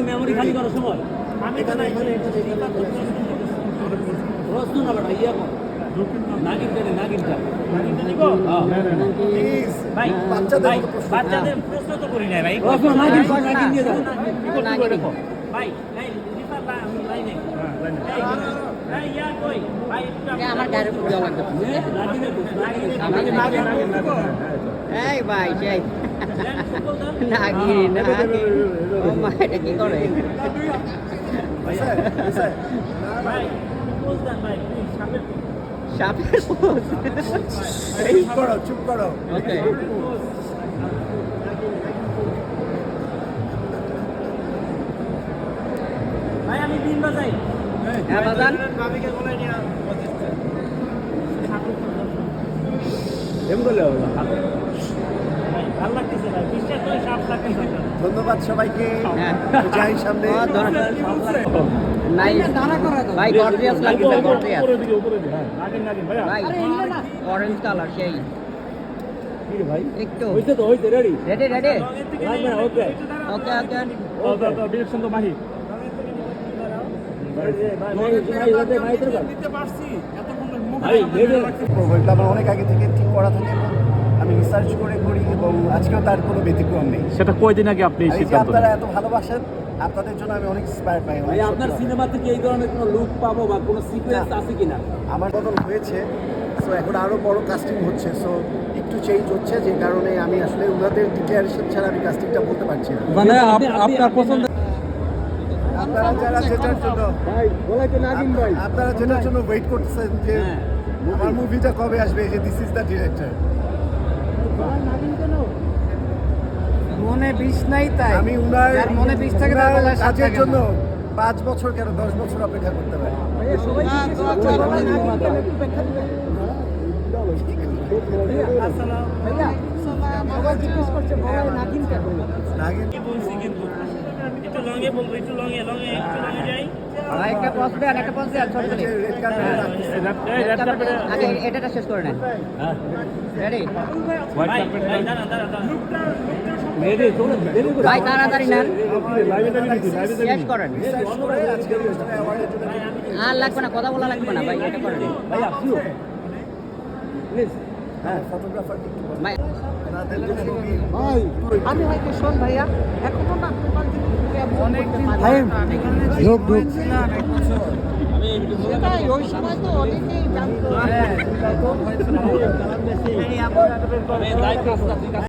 Memory খালি করার সময় আমি তো নাই প্রশ্ন না বেটা ইয়া কর নাগিনটা নিব ভাই বাচ্চাদের প্রশ্ন তো করি নাই ভাই প্রশ্ন নাগিন নিয়ে যাও ভাই এই রিফার লাইনে এই ইয়া কই ভাই আমার গাড়ি পুরো লাগবে এই ভাই সেই নাগিন ও মা এটা কি করে ভাই পোজ দেন ভাই সাপের পোজ চুপ করো ওকে ভাই আমি বিন বাজাই হ্যাঁ বাজান ভাবিকে বলে নিয়া এম বলে হবে ভালো লাগতেছে ভাই বিশ্বাস করে সাপ লাগতেছে ধন্যবাদ সবাইকে হ্যাঁ যাই সামনে নাই ভাই গর্জিয়াস লাগছে গর্জিয়াস ভাই অরেঞ্জ কালার সেই ভাই একটু হইছে তো হইছে রেডি রেডি রেডি লাগবে ওকে ওকে ওকে ডিরেকশন তো মাহি প্রোগ্রামটা আমার অনেক আগে থেকে ঠিক করা থাকে এবং আমি রিসার্চ করে করি এবং আজকেও তার কোনো ব্যতিক্রম নেই। সেটা কয়দিন আগে আপনি আর এই যে সিদ্ধান্ত আপনারা নেন? এত ভালোবাসেন, আপনাদের জন্য আমি অনেক ইন্সপায়ার পাই। ভাই আপনার সিনেমা থেকে এই ধরনের কোনো লুক পাবো বা কোনো সিকোয়েন্স আছে কিনা? আমার বদল হয়েছে, সো এখন আরও বড় কাস্টিং হচ্ছে, সো একটু চেঞ্জ হচ্ছে, যে কারণে আমি আসলে ওনাদের ডিক্লারেশন ছাড়া আমি কাস্টিংটা বলতে পারছি না। মানে আপনার পছন্দ আপনারা যারা যেটার জন্য আপনারা যেটার জন্য ওয়েট করতেছেন যে আমার মুভিটা কবে আসবে, যে দিস ইজ দ্য ডিরেক্টর, মনে বিষ নাই তাই আমি উনার মনে বিষ থাকে কাজের জন্য 5 বছর কেন 10 বছর অপেক্ষা করতে পারি। নাগিন বলছি কিন্তু একটু লঙে বলবো, একটু লঙে যাই। একটা পজ দেন ছোট করে রেড কার্পেট আগে এটা শেষ করে নেন রেডি ভাই দাঁড়া ভাই তাড়াতাড়ি নেন শেষ করেন আর লাগবে না, কথা বলা লাগবে না ভাই, এটা করেন ফটোগ্রাফার ভাই আমি হয়তো শোন ভাইয়া এখনো না অনেকদিন ওই সময় তো অনেকেই জানতো